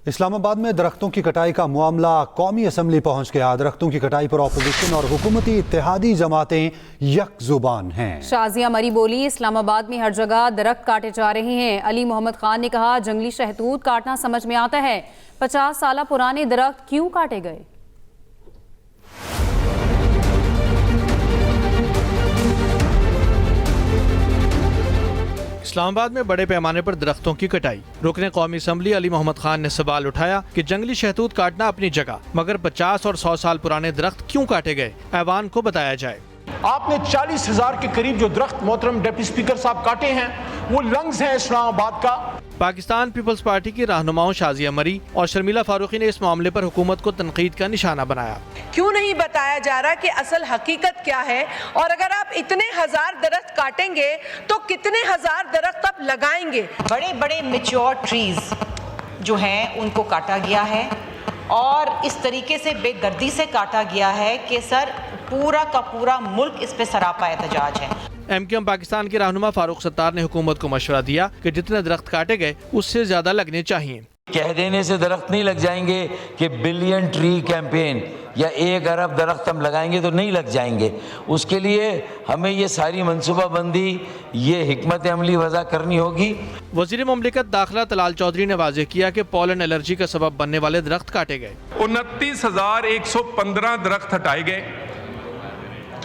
اسلام آباد میں درختوں کی کٹائی کا معاملہ قومی اسمبلی پہنچ گیا۔ درختوں کی کٹائی پر اپوزیشن اور حکومتی اتحادی جماعتیں یک زبان ہیں۔ شازیہ مری بولی، اسلام آباد میں ہر جگہ درخت کاٹے جا رہے ہیں۔ علی محمد خان نے کہا جنگلی شہتوت کاٹنا سمجھ میں آتا ہے، 50 سالہ پرانے درخت کیوں کاٹے گئے؟ اسلام آباد میں بڑے پیمانے پر درختوں کی کٹائی۔ رکن قومی اسمبلی علی محمد خان نے سوال اٹھایا کہ جنگلی شہتوت کاٹنا اپنی جگہ، مگر 50 اور 100 سال پرانے درخت کیوں کاٹے گئے، ایوان کو بتایا جائے۔ آپ نے 40,000 کے قریب جو درخت محترم ڈپٹی اسپیکر صاحب کاٹے ہیں، وہ لنگز ہیں اسلام آباد کا۔ پاکستان پیپلز پارٹی کی رہنماؤں شازیہ مری اور شرمیلا فاروقی نے اس معاملے پر حکومت کو تنقید کا نشانہ بنایا۔ کیوں نہیں بتایا جا رہا کہ اصل حقیقت کیا ہے، اور اگر آپ اتنے ہزار درخت کاٹیں گے تو کتنے ہزار درخت آپ لگائیں گے؟ بڑے بڑے میچور ٹریز جو ہیں ان کو کاٹا گیا ہے، اور اس طریقے سے بے دردی سے کاٹا گیا ہے کہ سر پورا کا پورا ملک اس پہ سراپا احتجاج ہے۔ ایم کیو ایم پاکستان کے رہنما فاروق ستار نے حکومت کو مشورہ دیا کہ جتنے درخت کاٹے گئے اس سے زیادہ لگنے چاہیے۔ کہہ دینے سے درخت نہیں لگ جائیں گے کہ بلین ٹری کیمپین یا 1 ارب درخت ہم لگائیں گے تو نہیں لگ جائیں گے۔ اس کے لیے ہمیں یہ ساری منصوبہ بندی، یہ حکمت عملی وضع کرنی ہوگی۔ وزیر مملکت داخلہ طلال چودھری نے واضح کیا کہ پولن الرجی کا سبب بننے والے درخت کاٹے گئے۔ 29,115 درخت ہٹائے گئے،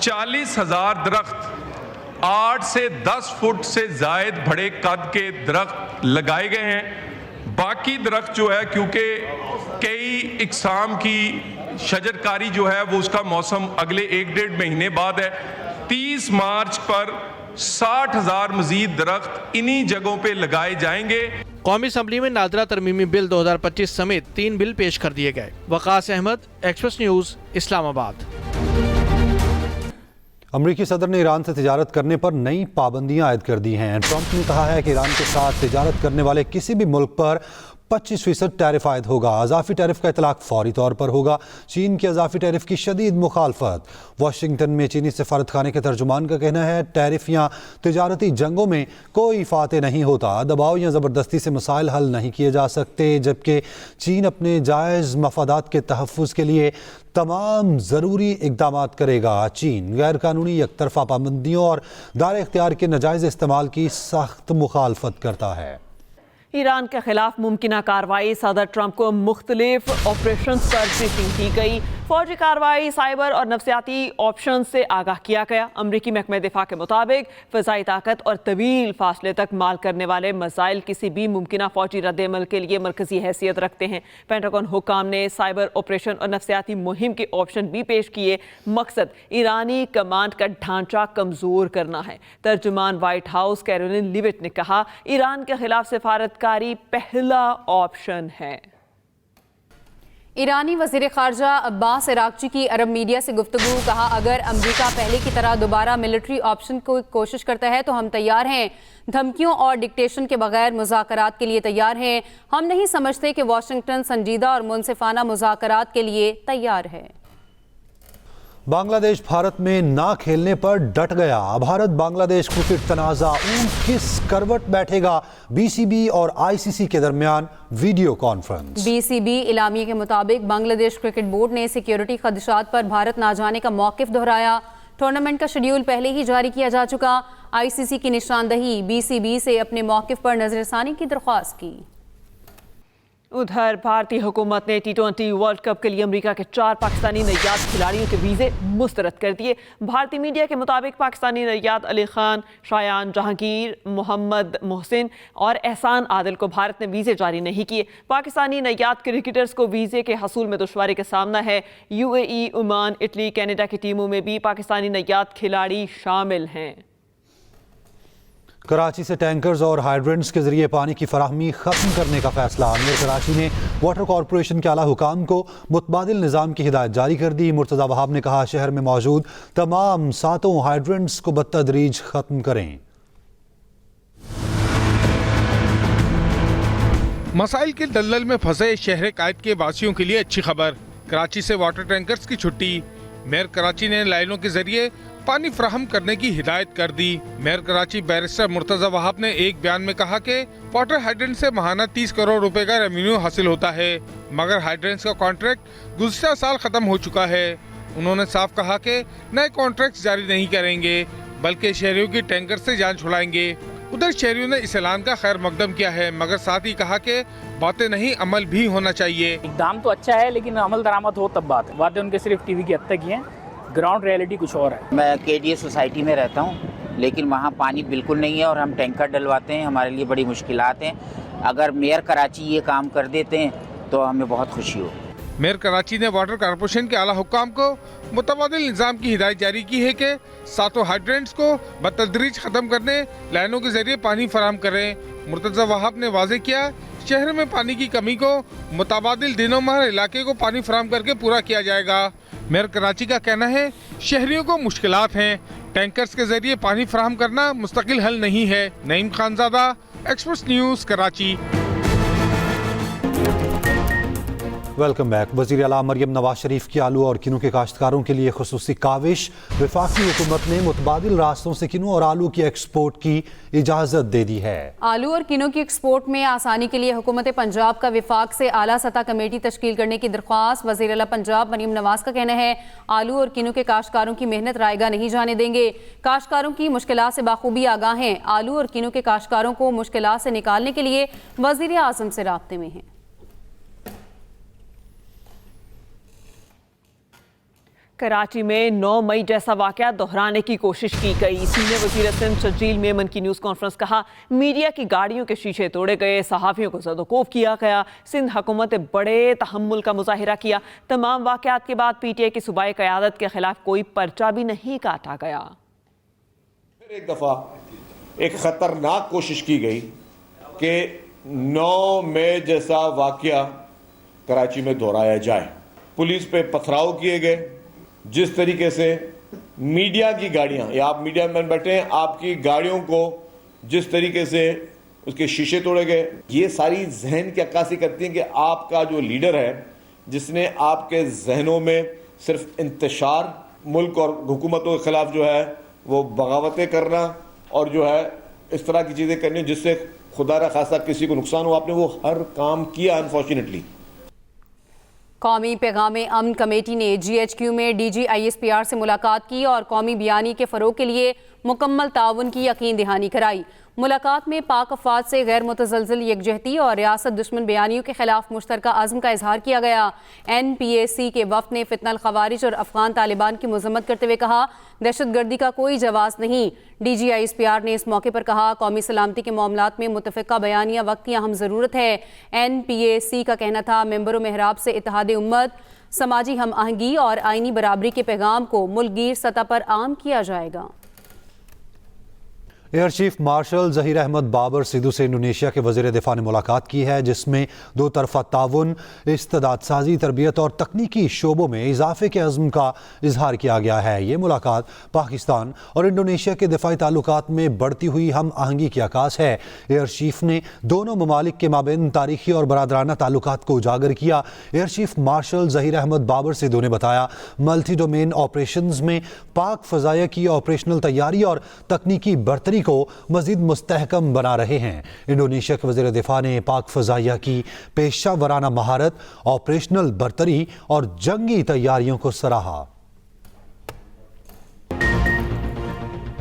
40,000 درخت 8 سے 10 فٹ سے زائد بڑے قد کے درخت لگائے گئے ہیں۔ باقی درخت جو ہے، کیونکہ کئی اقسام کی شجرکاری جو ہے وہ اس کا موسم اگلے 1-1.5 مہینے بعد ہے، 30 مارچ پر 60,000 مزید درخت انہی جگہوں پہ لگائے جائیں گے۔ قومی اسمبلی میں نادرہ ترمیمی بل 2025 سمیت 3 بل پیش کر دیے گئے۔ وقاص احمد، ایکسپریس نیوز، اسلام آباد۔ امریکی صدر نے ایران سے تجارت کرنے پر نئی پابندیاں عائد کر دی ہیں۔ ٹرمپ نے کہا ہے کہ ایران کے ساتھ تجارت کرنے والے کسی بھی ملک پر 25% ٹیرف عائد ہوگا۔ اضافی ٹیرف کا اطلاق فوری طور پر ہوگا۔ چین کے اضافی ٹیرف کی شدید مخالفت۔ واشنگٹن میں چینی سفارت خانے کے ترجمان کا کہنا ہے ٹیرف یا تجارتی جنگوں میں کوئی فاتح نہیں ہوتا، دباؤ یا زبردستی سے مسائل حل نہیں کیے جا سکتے، جبکہ چین اپنے جائز مفادات کے تحفظ کے لیے تمام ضروری اقدامات کرے گا۔ چین غیر قانونی یک طرفہ پابندیوں اور دائرہ اختیار کے ناجائز استعمال کی سخت مخالفت کرتا ہے۔ ایران کے خلاف ممکنہ کارروائی، صدر ٹرمپ کو مختلف آپریشنز پر بریفنگ دی گئی۔ فوجی کارروائی، سائبر اور نفسیاتی آپشن سے آگاہ کیا گیا۔ امریکی محکمہ دفاع کے مطابق فضائی طاقت اور طویل فاصلے تک مال کرنے والے میزائل کسی بھی ممکنہ فوجی رد عمل کے لیے مرکزی حیثیت رکھتے ہیں۔ پینٹاگون حکام نے سائبر آپریشن اور نفسیاتی مہم کے آپشن بھی پیش کیے۔ مقصد ایرانی کمانڈ کا ڈھانچہ کمزور کرنا ہے۔ ترجمان وائٹ ہاؤس کیرولین لیوٹ نے کہا ایران کے خلاف سفارتکاری پہلا آپشن ہے۔ ایرانی وزیر خارجہ عباس عراقچی کی عرب میڈیا سے گفتگو، کہا اگر امریکہ پہلے کی طرح دوبارہ ملٹری آپشن کو کوشش کرتا ہے تو ہم تیار ہیں، دھمکیوں اور ڈکٹیشن کے بغیر مذاکرات کے لیے تیار ہیں۔ ہم نہیں سمجھتے کہ واشنگٹن سنجیدہ اور منصفانہ مذاکرات کے لیے تیار ہے۔ بنگلہ دیش بھارت میں نہ کھیلنے پر ڈٹ گیا۔ بھارت بنگلہ دیش کرکٹ تنازع اونٹ کس کروٹ بیٹھے گا، بی سی بی اور آئی سی سی کے درمیان video conference. B C B اعلامیے کے مطابق بنگلہ دیش کرکٹ بورڈ نے سیکیورٹی خدشات پر بھارت نہ جانے کا موقف دہرایا۔ ٹورنامنٹ کا شیڈیول پہلے ہی جاری کیا جا چکا۔ آئی سی سی کی نشاندہی، بی سی بی سے اپنے موقف پر نظر ثانی کی درخواست کی۔ ادھر بھارتی حکومت نے T20 ورلڈ کپ کے لیے امریکہ کے 4 پاکستانی نژاد کھلاڑیوں کے ویزے مسترد کر دیے۔ بھارتی میڈیا کے مطابق پاکستانی نژاد علی خان، شایان جہانگیر، محمد محسن اور احسان عادل کو بھارت نے ویزے جاری نہیں کیے۔ پاکستانی نژاد کرکٹرز کو ویزے کے حصول میں دشواری کا سامنا ہے۔ UAE، عمان، اٹلی، کینیڈا کی ٹیموں میں بھی پاکستانی نژاد کھلاڑی شامل ہیں۔ کراچی سے ٹینکرز اور ہائیڈرنٹس کے ذریعے پانی کی فراہمی ختم کرنے کا فیصلہ۔ امیر کراچی نے واٹر کارپوریشن کے اعلیٰ حکام کو متبادل نظام کی ہدایت جاری کر دی۔ مرتضی وہاب نے کہا شہر میں موجود تمام 7 ہائیڈرنٹس کو بتدریج ختم کریں۔ مسائل کے دلدل میں پھنسے شہر قائد کے واسیوں کے لیے اچھی خبر، کراچی سے واٹر ٹینکرز کی چھٹی۔ मेयर कराची ने लाइनों के जरिए पानी फराहम करने की हिदायत कर दी। मेयर कराची बैरिस्टर मुर्तजा वहाब ने एक बयान में कहा कि वाटर हाइड्रेंट से माहाना 30 करोड़ रुपए का रेवेन्यू हासिल होता है, मगर हाइड्रेंट्स का कॉन्ट्रैक्ट गुज़श्ता साल खत्म हो चुका है। उन्होंने साफ कहा कि नए कॉन्ट्रैक्ट जारी नहीं करेंगे, बल्कि शहरियों की टैंकर से जान छुड़ाएंगे। उधर शहरियों ने इस ऐलान का खैर मकदम किया है, मगर साथ ही कहा कि बातें नहीं अमल भी होना चाहिए। इकदाम तो अच्छा है, लेकिन अमल दरामद हो तब बात है। बातें उनके सिर्फ टीवी की हद तक ही हैं, ग्राउंड रियलिटी कुछ और है। मैं KDA सोसाइटी में रहता हूँ, लेकिन वहाँ पानी बिल्कुल नहीं है और हम टैंकर डलवाते हैं, हमारे लिए बड़ी मुश्किलात हैं। अगर मेयर कराची ये काम कर देते हैं तो हमें बहुत खुशी हो। मेयर कराची ने वाटर कॉर्पोरेशन के आला हुक्काम को मुतबादिल निज़ाम की हिदायत जारी की है कि सातों हाइड्रेंट्स को बतदरीज खत्म करने लाइनों के जरिए पानी फराहम करें। मुर्तजा वहाब ने वाजे किया, शहर में पानी की कमी को मुतबादिल दिनों में हर इलाके को पानी फराहम करके पूरा किया जाएगा। मेयर कराची का कहना है शहरियों को मुश्किलात हैं, टैंकर्स के जरिए पानी फराहम करना मुस्तकिल हल नहीं है। Naeem Khanzada, express news, Karachi. Welcome back. वज़ीर आला मरियम नवाज शरीफ की आलू और किन्नू के काश्तकारों के लिए खुसूसी काविश। वफाकी हुकूमत ने मुतबादिल रास्तों से किन्नू और आलू की एक्सपोर्ट की इजाज़त दे दी है। आलू और किन्नू की एक्सपोर्ट में आसानी के लिए हुकूमत पंजाब का विफाक से आला सतह कमेटी तश्कील करने की दरख्वास्त। वज़ीर आला पंजाब मरियम नवाज का कहना है आलू और किन्नू के काश्तकारों की मेहनत रायगा नहीं जाने देंगे। काश्तकारों की मुश्किलात से बाखूबी आगाह हैं। आलू और किन्नू के काश्तकारों को मुश्किलात से निकालने के लिए वज़ीर आज़म से राब्ते में हैं। कराची में 9 मई जैसा वाकया दोहराने की कोशिश की गई। सीनियर वज़ीर सिंध शजील मेमन की न्यूज़ कॉन्फ्रेंस कहा मीडिया की गाड़ियों के शीशे तोड़े गए, सहाफ़ियों को ज़दोकोफ किया गया। सिंध हुकूमत बड़े तहम्मुल का मुजाहिरा किया। तमाम वाकयात के बाद PTI की सूबाई क़यादत के खिलाफ कोई पर्चा भी नहीं काटा गया। फिर एक दफ़ा एक ख़तरनाक कोशिश की गई कि 9 मई जैसा वाकया कराची में दोहराया जाए। पुलिस पे पथराव किए गए। जिस तरीके से मीडिया की गाड़ियां, या आप मीडिया में बैठे हैं, आपकी गाड़ियों को जिस तरीके से उसके शीशे तोड़े गए, ये सारी जहन की अक्कासी करती हैं कि आपका जो लीडर है, जिसने आपके जहनों में सिर्फ इंतशार, मुल्क और हुकूमतों के खिलाफ जो है वो बगावतें करना और जो है इस तरह की चीज़ें करनी जिससे खुदा न खासा किसी को नुकसान हो, आपने वो हर काम किया अनफॉर्चुनेटली। कौमी पैगाम अमन कमेटी ने GHQ में DG ISPR से मुलाकात की और कौमी बयानी के फ़रोग़ के लिए मुकम्मल ताउन की यकीन दहानी कराई। मुलाकात में पाक अफवाज से गैर मुतज़लज़ल यकजहती और रियासत दुश्मन बयानियों के खिलाफ मुश्तरका अज़्म का इजहार किया गया। NPAC के वफ़द ने फितनल ख़वारिज और अफ़गान तालिबान की मज़म्मत करते हुए कहा दहशतगर्दी का कोई जवाज़ नहीं। DG ISPR ने इस मौके पर कहा कौमी सलामती के मामलात में मुतफ़िक़ा बयानिया वक्त की अहम ज़रूरत है। NPAC का कहना था मेंबर मेहराब से इत्तेहाद उम्मत, समाजी हम आहंगी और आइनी बराबरी के पैगाम को मुल्कगीर सतह पर आम किया जाएगा। Air chief marshal Zaheer Ahmed Babar Sidhu से इंडोनेशिया के वज़ीर दिफा ने मुलाकात की है, जिसमें दो तरफ़ा ताउन, इस्तिदाद साजी, तरबियत और तकनीकी शोबों में इजाफे के अज़्म का इजहार किया गया है। ये मुलाकात पाकिस्तान और इंडोनेशिया के दिफाई ताल्लुकात में बढ़ती हुई हम आहंगी की अक्कास है। एयर चीफ ने दोनों ममालिक के माबैन तारीखी और बरादराना ताल्लुकात को उजागर किया। Air chief marshal Zaheer Ahmed Babar Sidhu ने बताया मल्टी डोमेन ऑपरेशंस में पाक फ़ज़ाइया की ऑपरेशनल तैयारी और तकनीकी बरतरी को मजीद मुस्तहकम बना रहे हैं। इंडोनेशिया के वज़ीर दिफा ने पाक फ़ज़ाइया की पेशा वराना महारत, ऑपरेशनल बरतरी और जंगी तैयारियों को सराहा।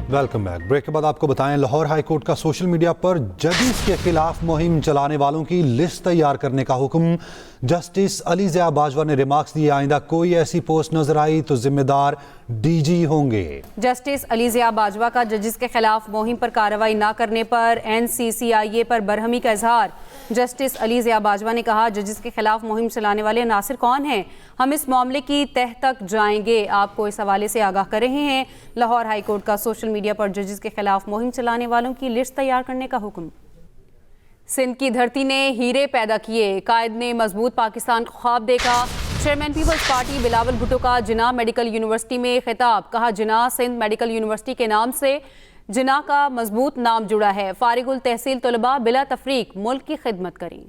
Welcome back. ब्रेक के बाद आपको बताएं लाहौर हाई कोर्ट का सोशल मीडिया पर जजेस के खिलाफ मुहिम चलाने वालों की लिस्ट तैयार करने का हुक्म। जस्टिस अली ज़िया बाजवा ने रिमार्क्स दिए आइंदा कोई ऐसी पोस्ट नजर आई तो जिम्मेदार DG होंगे। जस्टिस अली ज़िया बाजवा का जजेस के खिलाफ मुहिम पर कार्रवाई न करने पर NCCIA पर बरहमी का इजहार। जस्टिस अली ज़िया बाजवा ने कहा जजेस के खिलाफ मुहिम चलाने वाले नासिर कौन हैं, हम इस मामले की तह तक जाएंगे, आपको इस हवाले से आगाह कर रहे हैं। लाहौर हाई कोर्ट का सोशल मीडिया पर जजेस के खिलाफ मुहिम चलाने वालों की लिस्ट तैयार करने का हुक्म। सिंध की धरती ने हीरे पैदा किए, कायद ने मजबूत पाकिस्तान को ख्वाब देखा। Chairman Peoples Party Bilawal Bhutto का जिना मेडिकल यूनिवर्सिटी में खिताब, कहा जिना सिंध मेडिकल यूनिवर्सिटी के नाम से जिना का मजबूत नाम जुड़ा है। फारिगुल तहसील तलबा बिला तफरीक मुल्क की खिदमत करें।